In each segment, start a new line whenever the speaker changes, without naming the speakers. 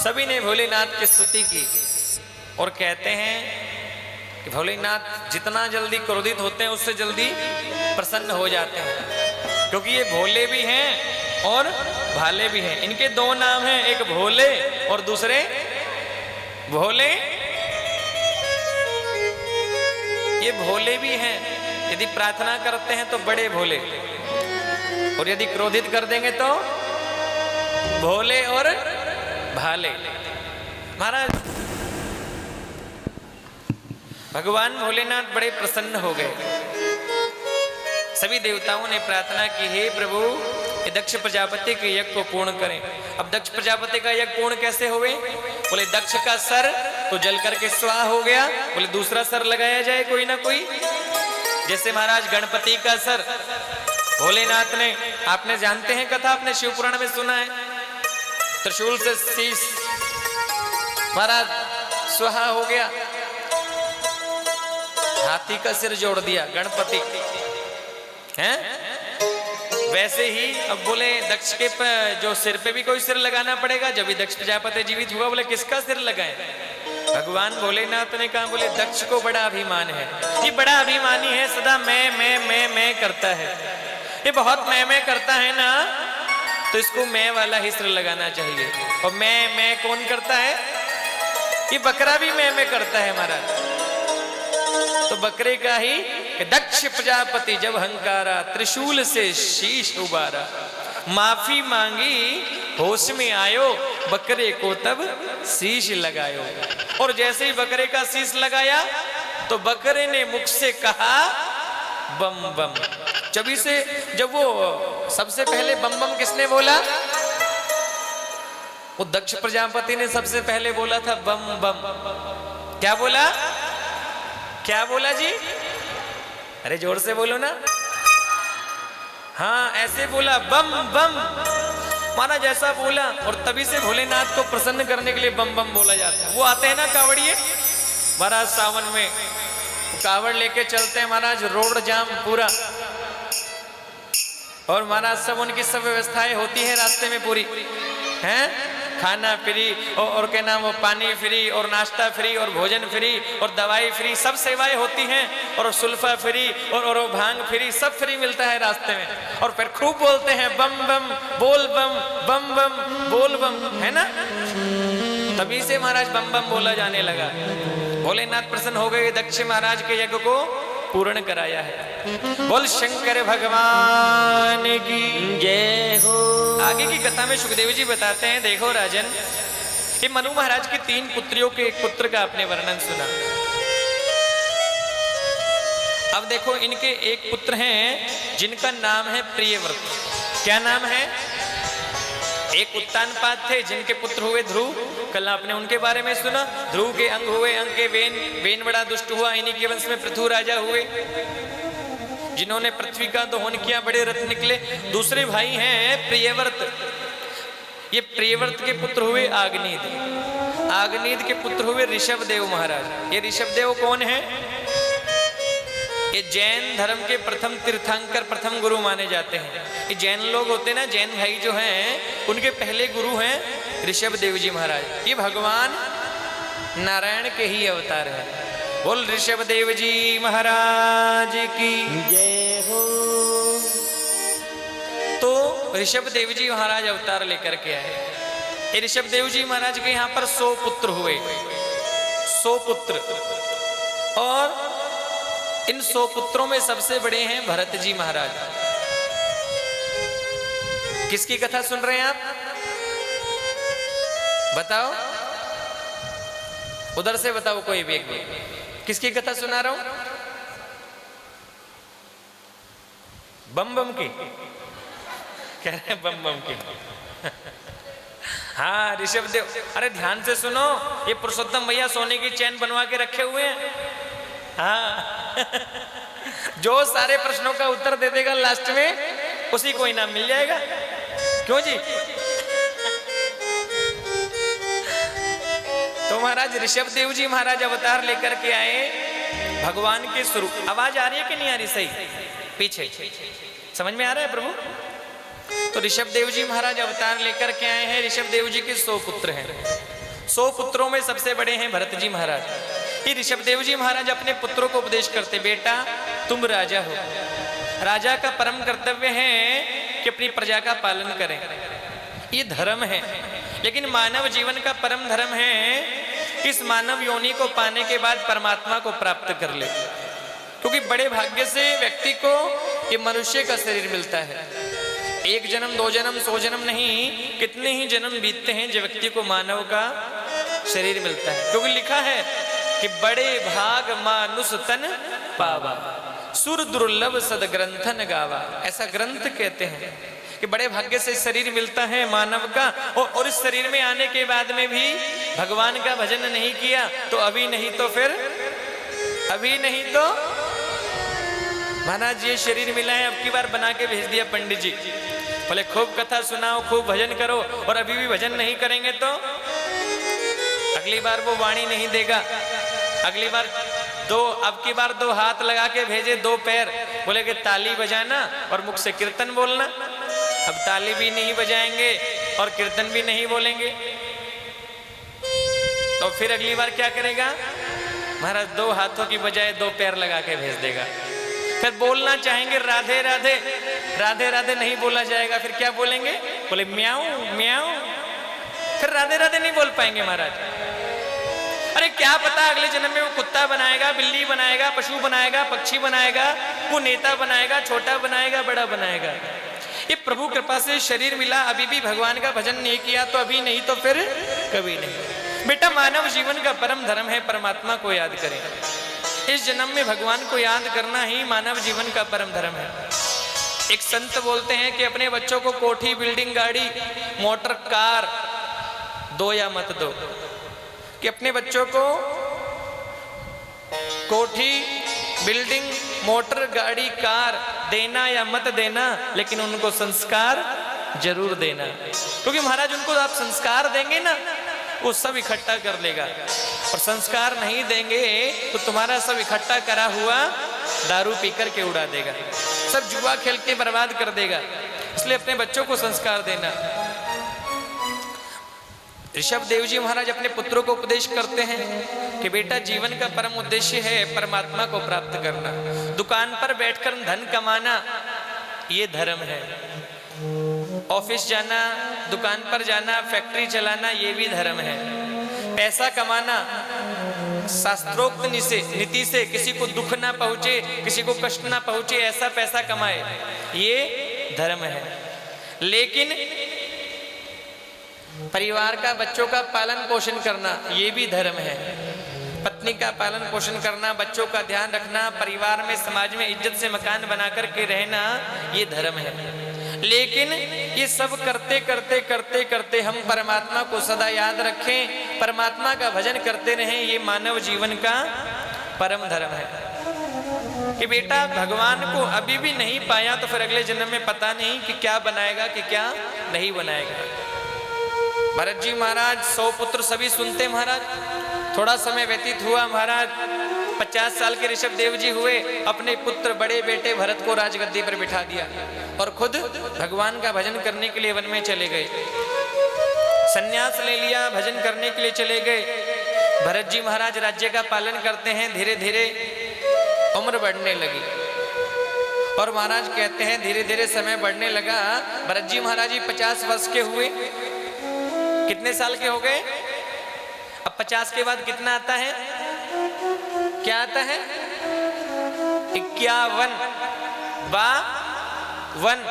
सभी ने भोलेनाथ की स्तुति की और कहते हैं कि भोलेनाथ जितना जल्दी क्रोधित होते हैं उससे जल्दी प्रसन्न हो जाते हैं, क्योंकि ये भोले भी हैं और भाले भी हैं। इनके दो नाम हैं, एक भोले और दूसरे भोले। ये भोले भी हैं, यदि प्रार्थना करते हैं तो बड़े भोले, और यदि क्रोधित कर देंगे तो भोले और भाले। महाराज भगवान भोलेनाथ बड़े प्रसन्न हो गए। सभी देवताओं ने प्रार्थना की, हे प्रभु ये दक्ष प्रजापति के यज्ञ को पूर्ण करें। अब दक्ष प्रजापति का यज्ञ पूर्ण कैसे हुए? बोले दक्ष का सर तो जल करके स्वाहा हो गया, बोले दूसरा सर लगाया जाए कोई ना कोई। जैसे महाराज गणपति का सर भोलेनाथ ने, आपने जानते हैं कथा, आपने शिव पुराण में सुना है, त्रिशूल से शीश महाराज स्वाहा हो गया, हाथी का सिर जोड़ दिया गणपति हैं। वैसे ही अब बोले दक्ष के जो सिर पे भी कोई सिर लगाना पड़ेगा, जब भी दक्ष प्रजापति जीवित हुआ, बोले किसका सिर लगाएं? भगवान भोलेनाथ ने कहा, बोले दक्ष को बड़ा अभिमान है, ये बड़ा अभिमानी है, सदा मैं करता है, ये बहुत मैं करता है ना, तो इसको मैं वाला ही सिर लगाना चाहिए। और मैं कौन करता है? ये बकरा भी मैं करता है महाराज। तो बकरे का ही दक्ष प्रजापति जब हंकारा, त्रिशूल से शीश उबारा, माफी मांगी होश में आयो, बकरे को तब शीश लगायो। और जैसे ही बकरे का शीश लगाया तो बकरे ने मुख से कहा बम बम। जब वो सबसे पहले बम बम किसने बोला? वो दक्ष प्रजापति ने सबसे पहले बोला था बम बम। क्या बोला? क्या बोला जी? अरे जोर से बोलो ना। हाँ ऐसे बोला बम बम, माना जैसा बोला। और तभी से भोलेनाथ को प्रसन्न करने के लिए बम बम बोला जाता है। वो आते हैं ना कावड़िए महाराज सावन में, कावड़ लेके चलते हैं महाराज, रोड जाम पूरा, और महाराज सब उनकी सब व्यवस्थाएं होती है रास्ते में पूरी हैं, खाना फ्री और क्या नाम वो पानी फ्री और नाश्ता फ्री और भोजन फ्री और दवाई फ्री, सब सेवाएं होती हैं, और सुल्फा फ्री और भांग फ्री, सब फ्री मिलता है रास्ते में। और फिर खूब बोलते हैं बम बम बोल बम, बम बम बोल बम, है ना। तभी से महाराज बम बम बोला जाने लगा। भोलेनाथ प्रसन्न हो गए, दक्ष महाराज के यज्ञ को पूर्ण कराया है। बोल शंकर भगवान की जय हो। आगे की कथा में सुखदेव जी बताते हैं, देखो राजन, ये मनु महाराज की 3 पुत्रियों के एक पुत्र का आपने वर्णन सुना। अब देखो इनके एक पुत्र हैं जिनका नाम है प्रियव्रत। क्या नाम है? एक उत्तानपाद थे जिनके पुत्र हुए ध्रुव, कल आपने उनके बारे में सुना। ध्रुव के अंग हुए, अंग के वेन बड़ा दुष्ट हुआ, इन्हीं के वंश में पृथु राजा हुए जिन्होंने पृथ्वी का दोहन किया, बड़े रथ निकले। दूसरे भाई हैं प्रियव्रत, ये प्रियव्रत के पुत्र हुए आग्नीद, आग्नीद के पुत्र हुए ऋषभदेव महाराज। ये ऋषभदेव कौन है? ये जैन धर्म के प्रथम तीर्थंकर, प्रथम गुरु माने जाते हैं। ये जैन लोग होते हैं ना, जैन भाई जो हैं, उनके पहले गुरु हैं ऋषभदेव जी महाराज। ये भगवान नारायण के ही अवतार है। बोल ऋषभदेव जी महाराज की जय हो। तो ऋषभदेव जी महाराज अवतार लेकर के आए। ये ऋषभदेव जी महाराज के यहाँ पर 100 पुत्र हुए, 100 पुत्र। और इन 100 पुत्रों में सबसे बड़े हैं भरत जी महाराज। किसकी कथा सुन रहे हैं आप? बताओ, उधर से बताओ कोई भी एक। किसकी कथा सुना रहा हूं? बम बम की कह रहे हैं, बम बम की। हाँ ऋषभदेव, अरे ध्यान से सुनो, ये पुरुषोत्तम भैया सोने की चैन बनवा के रखे हुए हैं। हाँ जो सारे प्रश्नों का उत्तर दे देगा लास्ट में, उसी को इनाम मिल जाएगा। क्यों जी? तो महाराज ऋषभदेव जी महाराज अवतार लेकर के आए भगवान के स्वरूप। आवाज आ रही है कि नहीं आ रही? सही पीछे समझ में आ रहा है प्रभु? तो ऋषभ देव जी महाराज अवतार लेकर के आए हैं। ऋषभ देव जी के 100 पुत्र हैं। 100 पुत्रों में सबसे बड़े हैं भरत जी महाराज। ये ऋषभ देव जी महाराज अपने पुत्रों को उपदेश करते, बेटा तुम राजा हो, राजा का परम कर्तव्य है कि अपनी प्रजा का पालन करें, ये धर्म है। लेकिन मानव जीवन का परम धर्म है इस मानव योनि को पाने के बाद परमात्मा को प्राप्त कर ले, क्योंकि बड़े भाग्य से व्यक्ति को ये मनुष्य का शरीर मिलता है। 1 जन्म 2 जन्म 100 जन्म नहीं, कितने ही जन्म बीतते हैं जो व्यक्ति को मानव का शरीर मिलता है। क्योंकि लिखा है कि बड़े भाग मानुष तन पावा, सुर दुर्लभ सदग्रंथन गावा। ऐसा ग्रंथ कहते हैं कि बड़े भाग्य से शरीर मिलता है मानव का, और इस शरीर में आने के बाद में भी भगवान का भजन नहीं किया तो अभी नहीं तो फिर अभी नहीं तो। महाराज ये शरीर मिला है, अब की बार बना के भेज दिया पंडित जी, बोले खूब कथा सुनाओ, खूब भजन करो, और अभी भी भजन नहीं करेंगे तो अगली बार वो वाणी नहीं देगा। अगली बार अब की बार 2 हाथ लगा के भेजे, 2 पैर, बोले कि ताली बजाना और मुख से कीर्तन बोलना। अब ताली भी नहीं बजाएंगे और कीर्तन भी नहीं बोलेंगे, तो फिर अगली बार क्या करेगा महाराज? 2 हाथों की बजाय 2 पैर लगा के भेज देगा। फिर बोलना चाहेंगे राधे राधे, राधे राधे नहीं बोला जाएगा, फिर क्या बोलेंगे? बोले म्याऊ म्याऊ, फिर राधे राधे नहीं बोल पाएंगे महाराज। अरे क्या पता अगले जन्म में वो कुत्ता बनाएगा, बिल्ली बनाएगा, पशु बनाएगा, पक्षी बनाएगा, वो नेता बनाएगा, छोटा बनाएगा, बड़ा बनाएगा। ये प्रभु कृपा से शरीर मिला, अभी भी भगवान का भजन नहीं किया तो अभी नहीं तो फिर कभी नहीं। बेटा मानव जीवन का परम धर्म है परमात्मा को याद करें। इस जन्म में भगवान को याद करना ही मानव जीवन का परम धर्म है। एक संत बोलते हैं कि अपने बच्चों को कोठी, बिल्डिंग, गाड़ी, मोटर, कार दो या मत दो, कि अपने बच्चों को कोठी, बिल्डिंग, मोटर, गाड़ी, कार देना या मत देना, लेकिन उनको संस्कार जरूर देना। क्योंकि महाराज उनको आप संस्कार देंगे ना, वो सब इकट्ठा कर लेगा, और संस्कार नहीं देंगे तो तुम्हारा सब इकट्ठा करा हुआ दारू पीकर के उड़ा देगा, सब जुआ खेल के बर्बाद कर देगा। इसलिए अपने बच्चों को संस्कार देना। ऋषभ देव जी महाराज अपने पुत्रों को उपदेश करते हैं कि बेटा जीवन का परम उद्देश्य है परमात्मा को प्राप्त करना। दुकान पर बैठकर धन कमाना ये धर्म है, ऑफिस जाना, दुकान पर जाना, फैक्ट्री चलाना ये भी धर्म है। पैसा कमाना शास्त्रोक्त नीति से किसी को दुख ना पहुंचे, किसी को कष्ट ना पहुंचे, ऐसा पैसा कमाए, ये धर्म है। लेकिन परिवार का, बच्चों का पालन पोषण करना ये भी धर्म है। पत्नी का पालन पोषण करना, बच्चों का ध्यान रखना, परिवार में, समाज में इज्जत से मकान बना करके रहना ये धर्म है। लेकिन ये सब करते करते करते करते हम परमात्मा को सदा याद रखें, परमात्मा का भजन करते रहें, ये मानव जीवन का परम धर्म है। कि बेटा भगवान को अभी भी नहीं पाया तो फिर अगले जन्म में पता नहीं कि क्या बनाएगा कि क्या नहीं बनाएगा। भरत जी महाराज 100 पुत्र सभी सुनते महाराज। थोड़ा समय व्यतीत हुआ महाराज, 50 साल के ऋषभ देव जी हुए, अपने पुत्र बड़े बेटे भरत को राजगद्दी पर बिठा दिया और खुद भगवान का भजन करने के लिए वन में चले गए। संन्यास ले लिया, भजन करने के लिए चले गए। भरत जी महाराज राज्य का पालन करते हैं। धीरे धीरे उम्र बढ़ने लगी और महाराज कहते हैं धीरे धीरे समय बढ़ने लगा। भरत जी महाराज जी 50 वर्ष के हुए। कितने साल के हो गए? अब 50 के बाद कितना आता है? क्या आता है? 51 वन।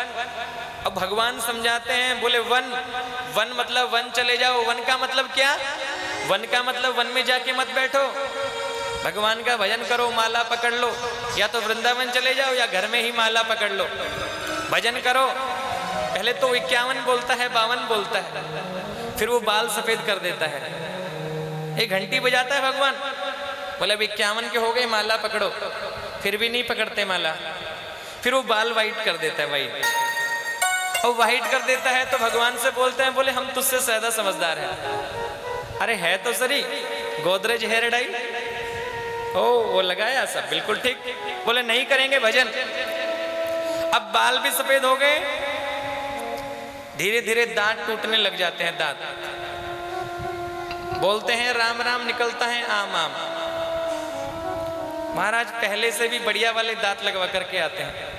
अब भगवान समझाते हैं, बोले वन मतलब वन चले जाओ। वन का मतलब क्या? वन का मतलब वन में जाके मत बैठो, भगवान का भजन करो, माला पकड़ लो। या तो वृंदावन चले जाओ या घर में ही माला पकड़ लो, भजन करो। पहले तो 51 बोलता है, 52 बोलता है, फिर वो बाल सफेद कर देता है। एक घंटी बजाता है भगवान, बोले 51 के हो गए, माला पकड़ो। फिर भी नहीं पकड़ते माला, फिर वो बाल वाइट कर देता है, वाइट। और वाइट कर देता है तो भगवान से बोलते हैं, बोले हम तुझसे ज्यादा समझदार हैं। अरे है तो सही, गोदरेज हेयर डाई, ओ वो लगाया सब बिल्कुल ठीक। बोले नहीं करेंगे भजन। अब बाल भी सफेद हो गए, धीरे धीरे दांत टूटने लग जाते हैं। दांत बोलते हैं राम राम, निकलता है आम आम। महाराज पहले से भी बढ़िया वाले दांत लगवा करके आते हैं।